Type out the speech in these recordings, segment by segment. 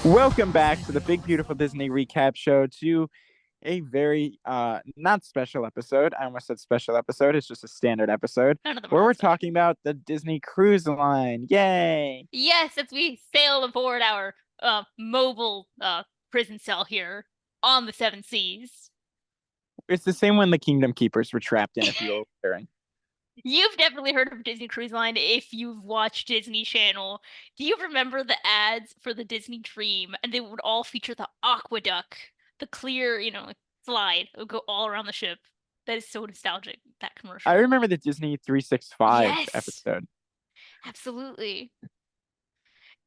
Welcome back to the Big Beautiful Disney Recap Show, to a very not special episode. I almost said special episode. It's just a standard episode None of them are where that we're special. talking about the Disney Cruise Line. Yay! Yes, as we sail aboard our mobile prison cell here on the Seven Seas. It's the same when the Kingdom Keepers were trapped in, if you were wondering. You've definitely heard of Disney Cruise Line if you've watched Disney Channel. Do you remember the ads for the Disney Dream? And they would all feature the aqueduct, the clear, slide. It would go all around the ship. That is so nostalgic, that I commercial. remember the Disney 365 Yes, episode. absolutely.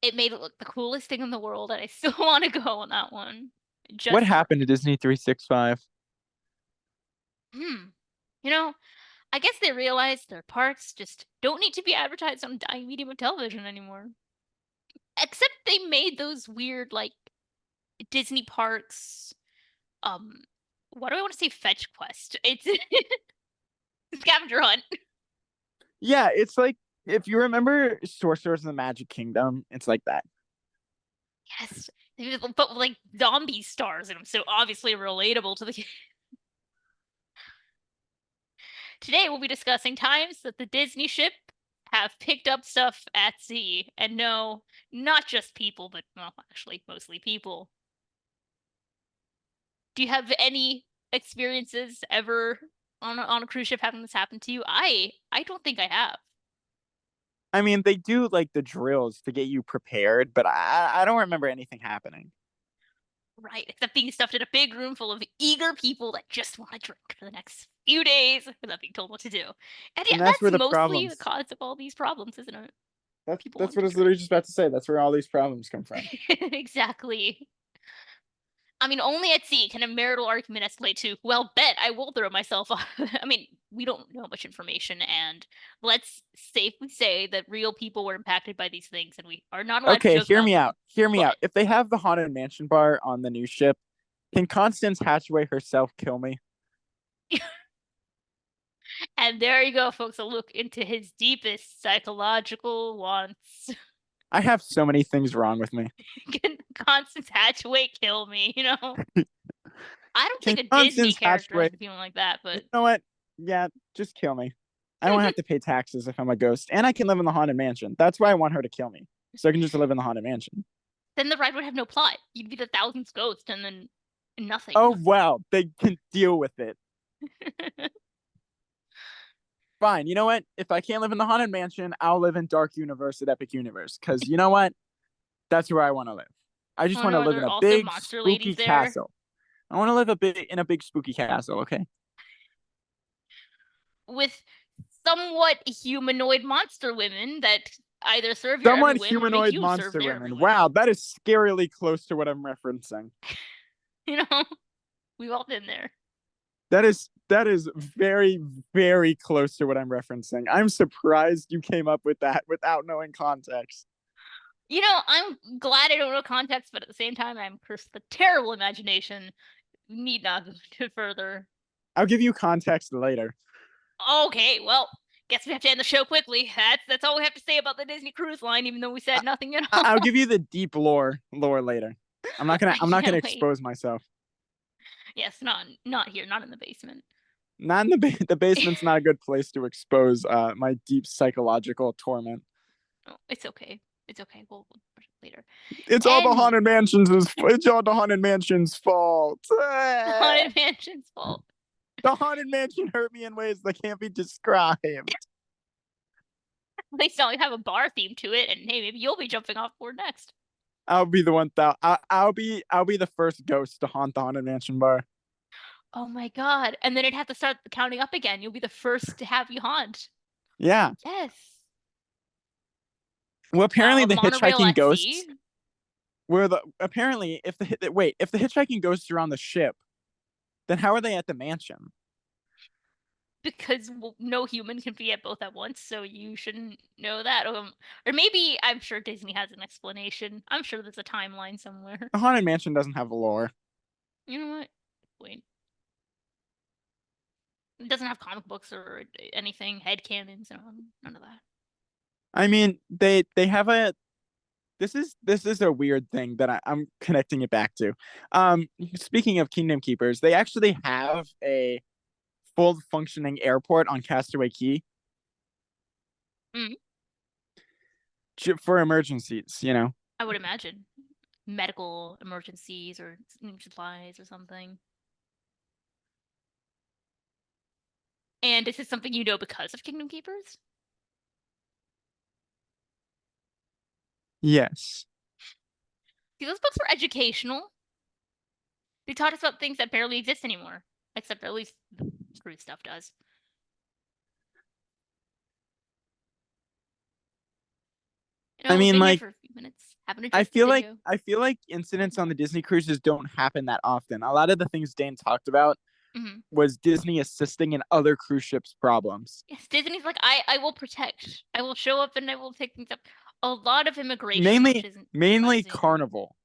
It made it look the coolest thing in the world, and I still want to go on that one. What Just for happened to Disney 365? hmm. You know, I guess they realized their parks just don't need to be advertised on a dying medium of television anymore. Except they made those weird, like, Disney parks, um, what do I want to say? Fetch Quest. It's scavenger hunt. Yeah, it's like if you remember Sorcerers of the Magic Kingdom, it's like that. Yes, but like zombie stars in them, so obviously relatable to the. Today we'll be discussing times that the Disney ship have picked up stuff at sea, and no, not just people, but well, actually mostly people. Do you have any experiences ever on a cruise ship having this happen to you? I don't think I have. I mean, they do like the drills to get you prepared, but I don't remember anything happening. Right, except being stuffed in a big room full of eager people that just want to drink for the next few days without being told what to do. And yeah, And that's where that's the mostly the problems. cause of all these problems, isn't it? People That's wanting what I to was literally drink. just about to say. That's where all these problems come from. Exactly. I mean, only at sea can a marital argument escalate to, well, bet I will throw myself off. I mean, we don't know much information, and let's safely say that real people were impacted by these things, and we are not allowed to Okay, joke hear about me them. out. Hear me But, out. If they have the Haunted Mansion bar on the new ship, can Constance Hatchaway herself kill me? and there you go, folks, a look into his deepest psychological wants. I have so many things wrong with me. Can Constance Hatchaway kill me? I don't Can think a Disney Constance character has Hatchaway, a feeling like that, you but know what? Yeah, just kill me. I won't have to pay taxes if I'm a ghost, and I can live in the Haunted Mansion. That's why I want her to kill me, so I can just live in the Haunted Mansion. then the ride would have no plot. You'd be the thousandth ghost and then nothing. Oh, well, they can deal with it. Fine. You know what? If I can't live in the Haunted Mansion, I'll live in Dark Universe at Epic Universe. Because you know what? That's where I want to live. I just Oh want to no, are live in there a also big monster ladies spooky there? castle. I want to live in a big spooky castle. Okay. With somewhat humanoid monster women that either serve your every Somewhat whim or make humanoid you serve monster their every women. whim. Wow, that is scarily close to what I'm referencing. You know, we've all been there. That is very very close to what I'm referencing. I'm surprised you came up with that without knowing context. I'm glad I don't know context, but at the same time, I'm cursed with a terrible imagination. Need not go further. I'll give you context later. Okay, well, guess we have to end the show quickly. That's all we have to say about the Disney Cruise Line, even though we I, said nothing at all. I'll give you the deep lore later. I I'm not gonna can't wait. expose myself. Yes, not here, not in the basement. Not in the basement's not a good place to expose my deep psychological torment. Oh, it's okay. It's okay. We'll later. It's all the haunted mansion's fault. The Haunted Mansion's fault. The haunted mansion hurt me in ways that can't be described. At least now we have a bar theme to it, and hey, maybe you'll be jumping off board next. I'll be the one that I'll be the first ghost to haunt the haunted mansion bar. Oh my god. And then it'd have to start counting up again. You'll be the first to have you haunt. Yeah. Yes. Well, apparently A the monorail hitchhiking at sea? ghosts were the apparently if the hitchhiking ghosts are on the ship, then how are they at the mansion? Because no human can be at both at once, so you shouldn't know that. Or maybe I'm sure Disney has an explanation. I'm sure there's a timeline somewhere. The haunted mansion doesn't have lore. You know what? Wait. It doesn't have comic books or anything, head canons, none of that. I mean, they have a this is a weird thing that I'm connecting it back to. Speaking of Kingdom Keepers, they actually have a full functioning airport on Castaway Key Mm, for emergencies. You know, I would imagine medical emergencies or supplies or something. And this is something you know because of Kingdom Keepers? yes. See, those books were educational. They taught us about things that barely exist anymore, except at least the cruise stuff does. You I know, we've mean, been here like for a few minutes. Haven't enjoyed the video. I feel like incidents on the Disney cruises don't happen that often. A lot of the things Dane talked about Hmm. was Disney assisting in other cruise ships' problems. Yes, Disney's like, I will protect. I will show up and I will take things up. A lot of immigration, which isn't Mainly surprising. Carnival.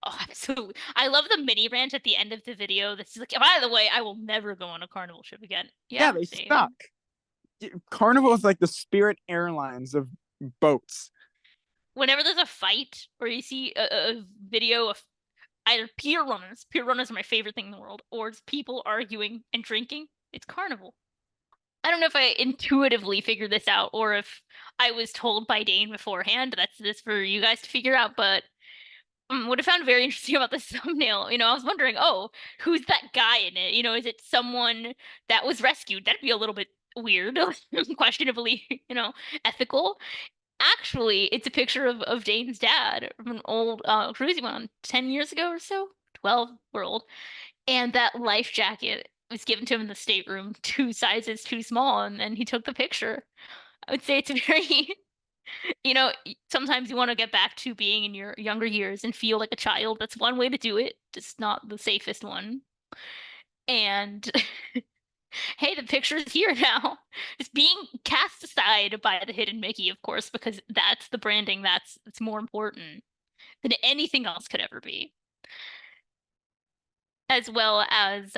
Oh, absolutely. I love the mini rant at the end of the video. This is like, by the way, I will never go on a Carnival ship again. Yeah, Yeah, they suck. same. Carnival is Same. like the Spirit Airlines of boats. Whenever there's a fight or you see a video of either pier runners are my favorite thing in the world, or it's people arguing and drinking, it's Carnival. I don't know if I intuitively figured this out or if I was told by Dane beforehand. That's this for you guys to figure out, but what I found very interesting about this thumbnail, I was wondering, oh, who's that guy in it? Is it someone that was rescued? That'd be a little bit weird, questionably, ethical. Actually, it's a picture of Dane's dad from an old cruise he went on 10 years ago or so, 12, we're old. And that life jacket was given to him in the stateroom, two sizes too small, and then he took the picture. I would say it's very sometimes you want to get back to being in your younger years and feel like a child. That's one way to do it, just not the safest one. And hey, the picture's here now. It's being cast aside by the hidden Mickey, of course, because that's the branding that's more important than anything else could ever be. As well as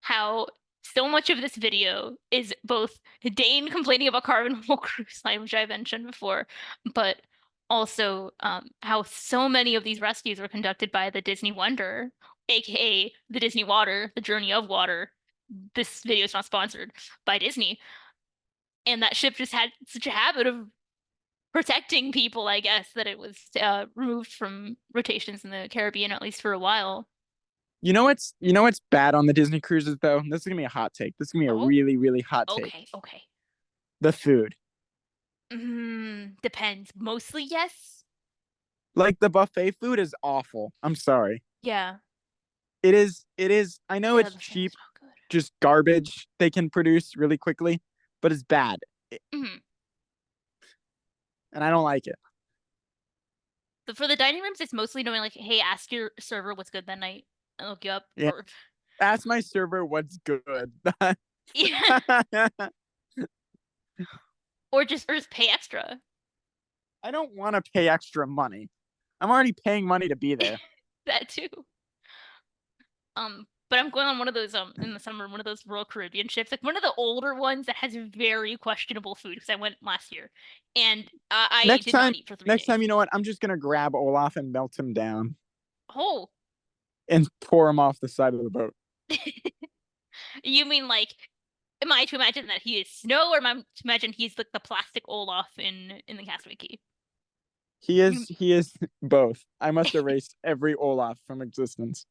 how so much of this video is both Dane complaining about Carnival Cruise Line, which I mentioned before, but also how so many of these rescues were conducted by the Disney Wonder, aka the Disney Water, the Journey of Water. This video is not sponsored by Disney. And that ship just had such a habit of protecting people, I guess, that it was removed from rotations in the Caribbean, at least for a while. You know what's bad on the Disney cruises though? This is gonna be a hot take. This is gonna be a Oh, really, really hot take. okay, okay. The food. Depends. Mostly yes. Like the buffet food is awful. I'm sorry. Yeah. It is I know Yeah, the it's buffet cheap, is not just garbage they can produce really quickly, but it's bad. good. And I don't like it. So for the dining rooms, it's mostly knowing like, hey, ask your server what's good that night and look you up. Yeah. Ask my server what's good. Yeah. Or just pay extra. I don't want to pay extra money. I'm already paying money to be there. That too. But I'm going on one of those in the summer, one of those Royal Caribbean ships, like one of the older ones that has very questionable food because I went last year, and I Next did not time, eat for 3 days. you know what? I'm just gonna grab Olaf and melt him down Oh, and pour him off the side of the boat. you mean like, am I to imagine that he is snow, or am I to imagine he's like the plastic Olaf in the Castaway Key? He is both. I must erase every Olaf from existence.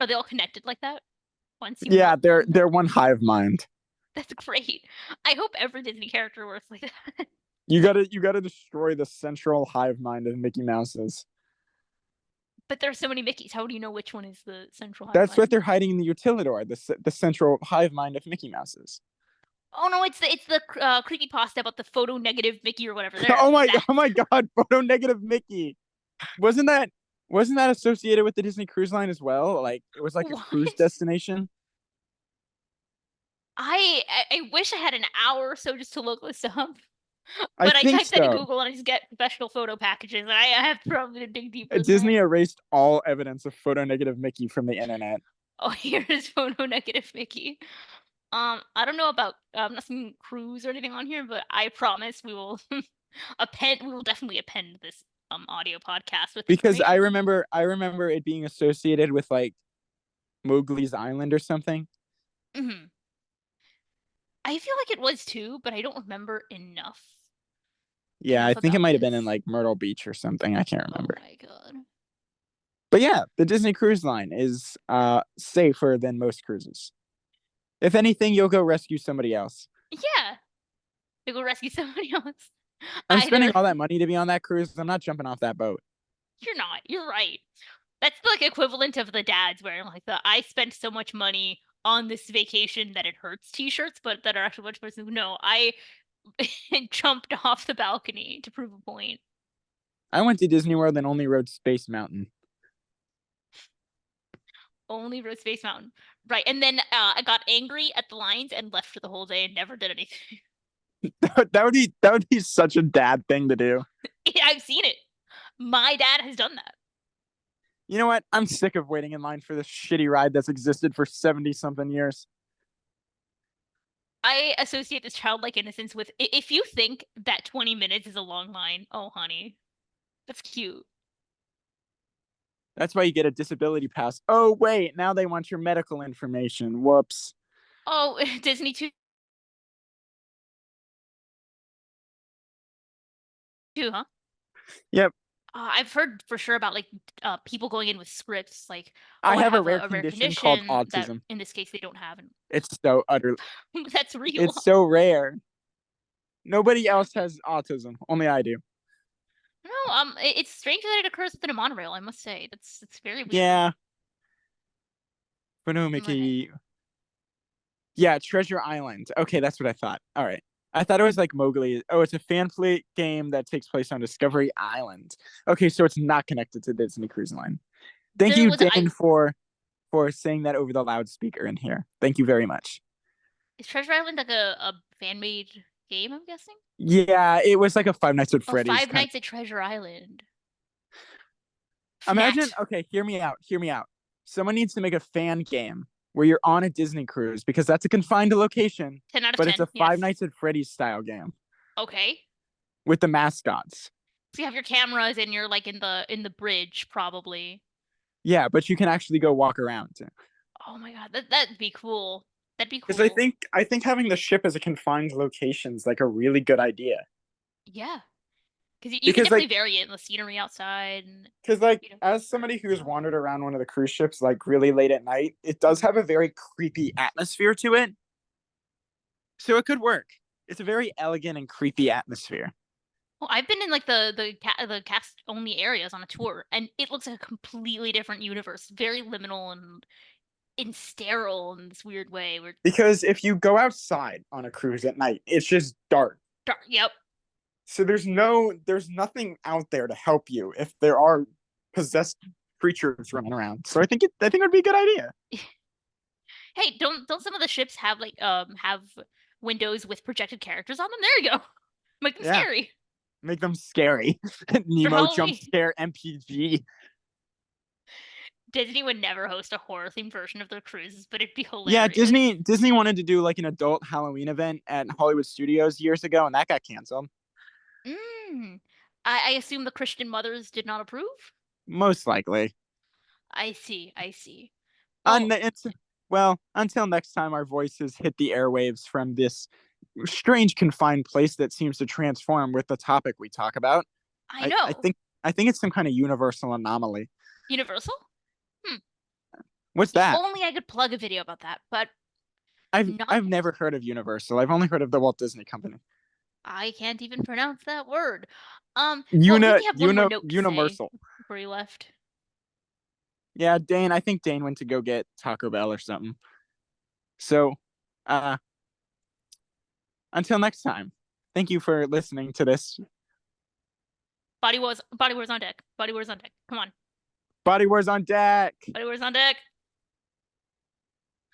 Are they all connected like that? Once you Yeah, melt they're them? they're one hive mind. That's great. I hope every Disney character works like that. You gotta destroy the central hive mind of Mickey Mouse's. But there's so many Mickeys. How do you know which one is the central hive That's what mind? they're hiding in the Utilidor, the central hive mind of Mickey Mouse's. Oh no, it's the creepy pasta about the photo negative Mickey or whatever. There, Oh my that. oh my god, photo negative Mickey. Wasn't that wasn't that associated with the Disney Cruise Line as well? Like it was like a cruise What? destination. I wish I had an hour or so just to look this up. I But I think typed that in so. Google and I just get professional photo packages, and I have to probably dig deeper than Disney that. erased all evidence of photo negative Mickey from the internet. Oh, here's photo negative Mickey. I don't know about I'm not seeing cruise or anything on here, but I promise we will We will definitely append this audio podcast with Because I information. remember it being associated with like Mowgli's Island or something. Hmm. I feel like it was too, but I don't remember Yeah, I enough think it about might have been in this. like Myrtle Beach or something. I can't Oh remember. my god. But yeah, the Disney Cruise Line is safer than most cruises. If anything, you'll go rescue somebody else. Yeah, to go rescue somebody else. I'm spending Either all that money to be on that cruise. I'm not jumping off that boat. you're not. You're right. That's like equivalent of the dads wearing like the "I spent so much money on this vacation that it hurts" t-shirts, but that are actually much more. No, I jumped off the balcony to prove a point. I went to Disney World and only rode Space Mountain. Only rode Space Mountain. Right. And then I got angry at the lines and left for the whole day and never did anything. That would be such a dad thing to do. I've seen it. My dad has done that. You know what? I'm sick of waiting in line for this shitty ride that's existed for 70 something years. I associate this childlike innocence with if you think that 20 minutes is a long line, oh honey, that's cute. That's why you get a disability pass. Oh, wait, now they want your medical information. Whoops. Oh, Disney too, huh? Yep. I've heard for sure about like people going in with scripts like, I oh, I have a have rare a rare condition called condition that autism. in this case they don't have, and It's so utter. that's real. It's so rare. Nobody else has autism. Only I do. No, it's strange that it occurs within a monorail. I must say, it's very weird. Yeah. But no, Right. Mickey. Yeah, Treasure Island. Okay, that's what I thought. All right. I thought it was like Mowgli. Oh, it's a fan fleet game that takes place on Discovery Island. Okay, so it's not connected to Disney Cruise Line. Thank There you, was Dane, for saying that over the loudspeaker in here. Thank you very much. is Treasure Island like a fan made game? I'm guessing. Yeah, it was like a Five Nights at Oh, Freddy's Five kind Nights at Treasure Island. of. Imagine, That okay, hear me out. Hear me out. Someone needs to make a fan game where you're on a Disney cruise because that's a confined location, 10 out of but it's 10. a Yes. Five Nights at Freddy's style game Okay. with the mascots. So you have your cameras and you're like in the bridge probably. Yeah, but you can actually go walk around. Oh my god, that'd be cool. That'd be Because cool. I think having the ship as a confined location is like a really good idea. Yeah. Because you can Because definitely like vary it in the scenery outside and because like you know. as somebody who has wandered around one of the cruise ships like really late at night, it does have a very creepy atmosphere to it. So it could work. It's a very elegant and creepy atmosphere. Well, I've been in like the cast only areas on a tour, and it looks like a completely different universe, very liminal and sterile in this weird way. Where Because if you go outside on a cruise at night, it's just dark. yep, So there's nothing out there to help you if there are possessed creatures running around. So I think it would be a good idea. hey, don't some of the ships have windows with projected characters on them? There you go, make them Yeah, scary make them scary. for Nemo jump Halloween. scare MPG. Disney would never host a horror themed version of their cruises, but it'd be Yeah, hilarious. Disney wanted to do like an adult Halloween event at Hollywood Studios years ago, and that got canceled. Mm. I assume the Christian mothers did not approve. Most likely. I see. I see. And Well, it's well, until next time our voices hit the airwaves from this strange confined place that seems to transform with the topic we talk about. I know. I think it's some kind of universal anomaly. Universal? Hmm. What's If that? only I could plug a video about that, but not. I've never heard of Universal. I've only heard of the Walt Disney Company. I can't even pronounce that word. Well, we only have one more note to say Universal. before you left. Yeah, Dane. I think Dane went to go get Taco Bell or something. So, uh, until next time, thank you for listening to this. Body Wars on deck. Body Wars on deck. Come on. Body Wars on deck. Body Wars on deck.